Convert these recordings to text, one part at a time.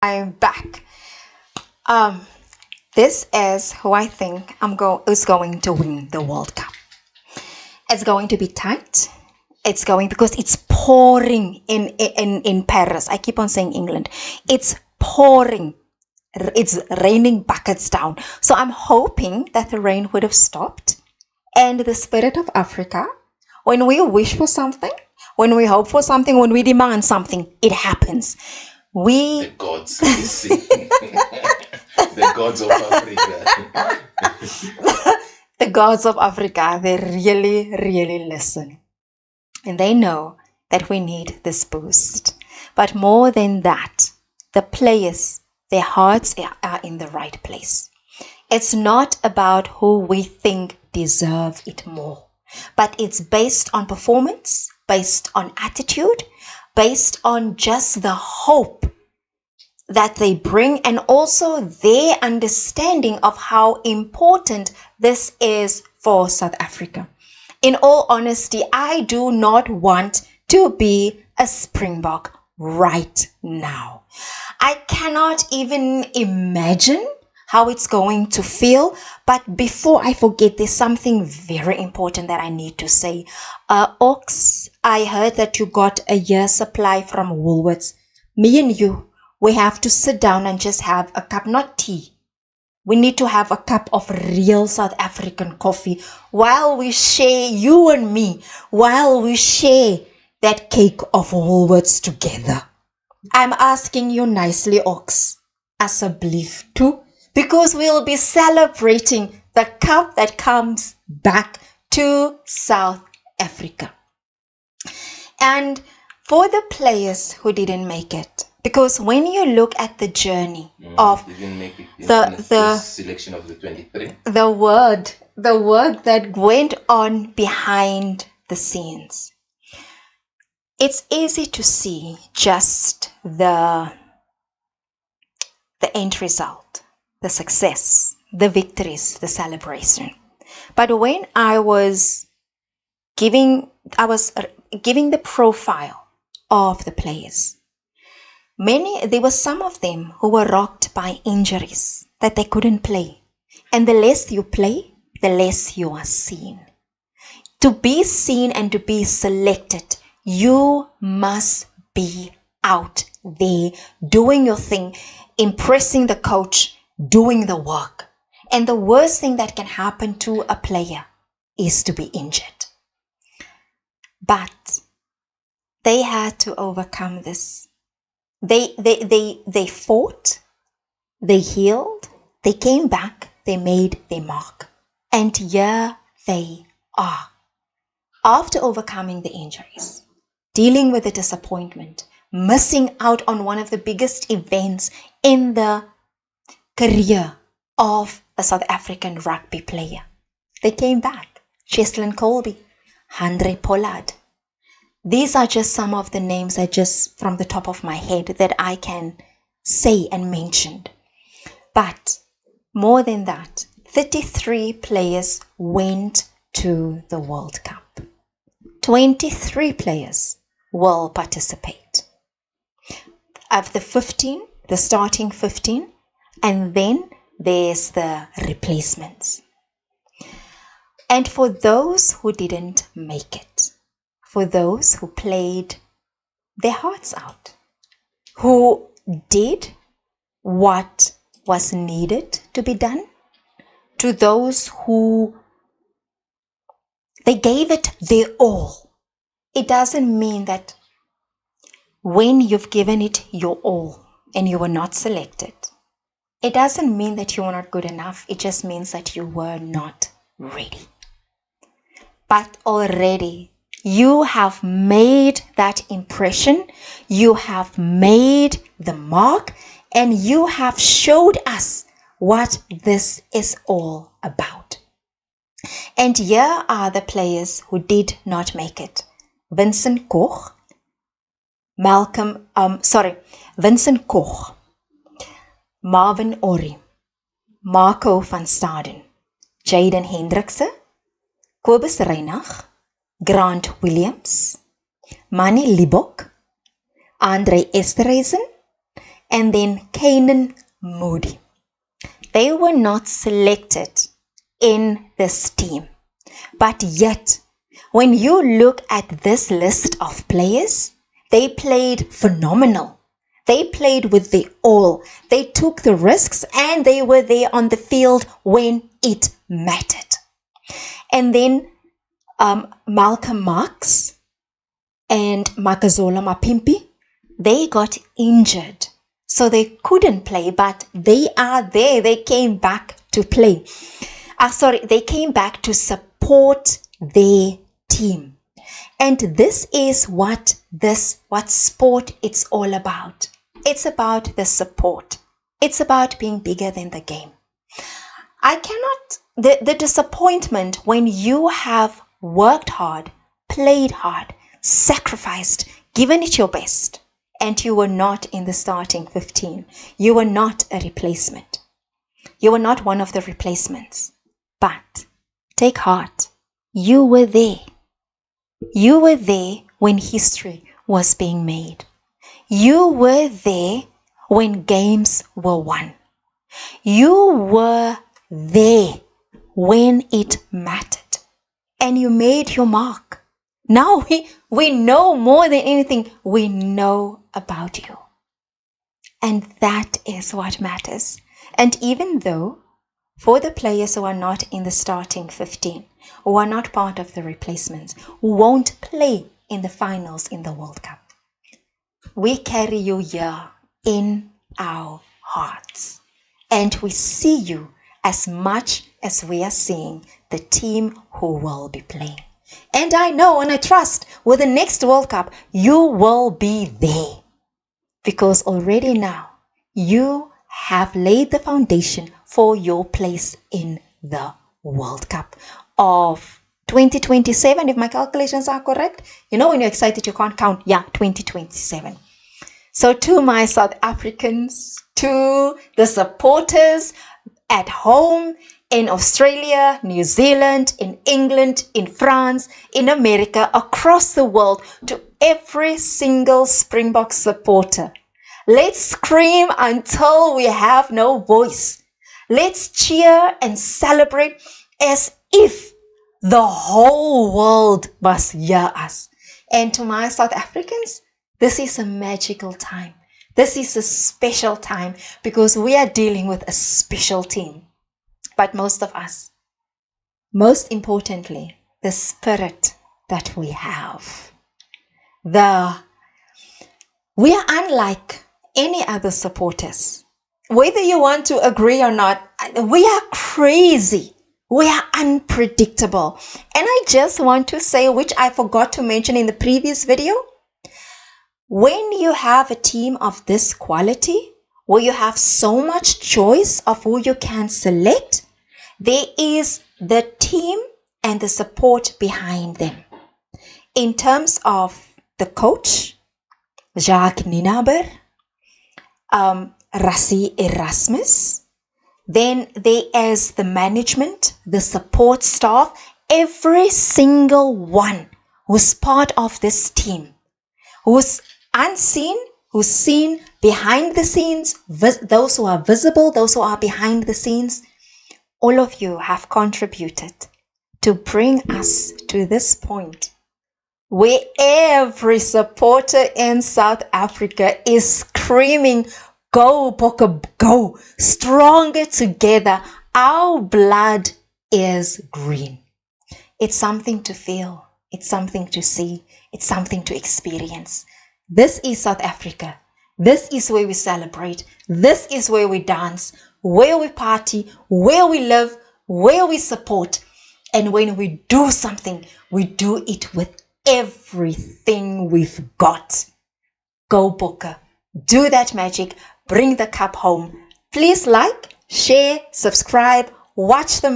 I'm back. Um, this is who I think is going to win the World Cup. It's going to be tight. It's going because it's pouring in Paris. I keep on saying England. It's pouring. It's raining buckets down. So I'm hoping that the rain would have stopped. And the spirit of Africa, when we wish for something, when we hope for something, when we demand something, it happens. The gods listen. The gods of Africa. The gods of Africa, they really, really listen. And they know that we need this boost. But more than that, the players, their hearts are in the right place. It's not about who we think deserve it more, but it's based on performance, based on attitude, based on just the hope that they bring, and also their understanding of how important this is for South Africa. In all honesty, I do not want to be a Springbok right now. I cannot even imagine how it's going to feel. But before I forget, there's something very important that I need to say. Ox, I heard that you got a year's supply from Woolworths. Me and you, we have to sit down and just have a cup, not tea. We need to have a cup of real South African coffee while we share, you and me, while we share that cake of Woolworths together. I'm asking you nicely, Ox, asseblief too, because we'll be celebrating the cup that comes back to South Africa. And for the players who didn't make it, because when you look at the journey of the selection of the 23, the work that went on behind the scenes, it's easy to see just the end result, the success, the victories, the celebration. But when I was giving the profile of the players, there were some of them who were rocked by injuries that they couldn't play. And the less you play, the less you are seen. To be seen and to be selected, you must be out there doing your thing, impressing the coach, doing the work. And the worst thing that can happen to a player is to be injured. But they had to overcome this. They fought, they healed, they came back, they made their mark. And here they are. After overcoming the injuries, dealing with the disappointment, missing out on one of the biggest events in the career of a South African rugby player, they came back. Cheslin Colby, Andre Pollard. These are just some of the names that just from the top of my head that I can say and mention. But more than that, 33 players went to the World Cup. 23 players will participate. Of the 15, the starting 15, and then there's the replacements. And for those who didn't make it, for those who played their hearts out, who did what was needed to be done, to those who they gave it their all. It doesn't mean that when you've given it your all and you were not selected, it doesn't mean that you were not good enough. It just means that you were not ready. But already you have made that impression, you have made the mark, and you have showed us what this is all about. And here are the players who did not make it. Vincent Koch, Marvin Ori, Marco van Staden, Jaden Hendrikse, Kobus Reinach, Grant Williams, Manny Libok, Andre Esterhuizen, and then Kanan Moody. They were not selected in this team. But yet, when you look at this list of players, they played phenomenal. They played with the all. They took the risks and they were there on the field when it mattered. And then Malcolm Marx and Makazola Mapimpi, they got injured. So they couldn't play, but they are there. They came back to play. They came back to support their team. And this is what sport it's all about. It's about the support. It's about being bigger than the game. The disappointment when you have worked hard, played hard, sacrificed, given it your best, and you were not in the starting 15. You were not a replacement. You were not one of the replacements. But take heart. You were there. You were there when history was being made. You were there when games were won. You were there when it mattered. And you made your mark. Now we know more than anything. We know about you. And that is what matters. And even though for the players who are not in the starting 15, who are not part of the replacements, who won't play in the finals in the World Cup, we carry you here in our hearts. And we see you as much as we are seeing the team who will be playing. And I know and I trust with the next World Cup, you will be there. Because already now, you have laid the foundation for your place in the World Cup of 2027, if my calculations are correct. You know, when you're excited, you can't count. Yeah, 2027. So to my South Africans, to the supporters at home, in Australia, New Zealand, in England, in France, in America, across the world, to every single Springboks supporter, let's scream until we have no voice. Let's cheer and celebrate as if the whole world must hear us. And to my South Africans, this is a magical time. This is a special time because we are dealing with a special team. But most of us, most importantly, the spirit that we have. We are unlike any other supporters. Whether you want to agree or not, we are crazy. We are unpredictable. And I just want to say, which I forgot to mention in the previous video, when you have a team of this quality, where you have so much choice of who you can select, there is the team and the support behind them. In terms of the coach, Jacques Nienaber, Rassie Erasmus, then there is the management, the support staff, every single one who's part of this team, who's unseen, who's seen behind the scenes, those who are visible, those who are behind the scenes. All of you have contributed to bring us to this point where every supporter in South Africa is screaming, "Go, Bokke, go! Stronger together! Our blood is green." It's something to feel. It's something to see. It's something to experience. This is South Africa. This is where we celebrate. This is where we dance, where we party, where we live, where we support. And when we do something, we do it with everything we've got. Go, Bokke. Do that magic. Bring the cup home. Please like, share, subscribe, watch the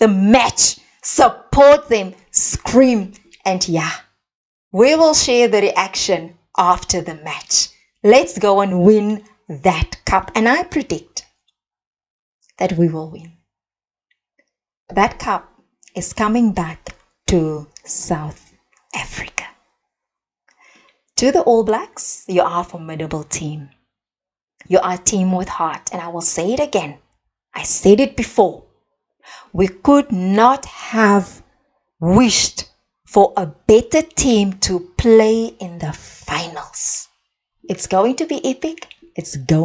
match, support them, scream, and yeah, we will share the reaction after the match. Let's go and win that cup. And I predict that we will win. That cup is coming back to South Africa. To the All Blacks, you are a formidable team. You are a team with heart. And I will say it again. I said it before. We could not have wished for a better team to play in the finals. It's going to be epic. It's going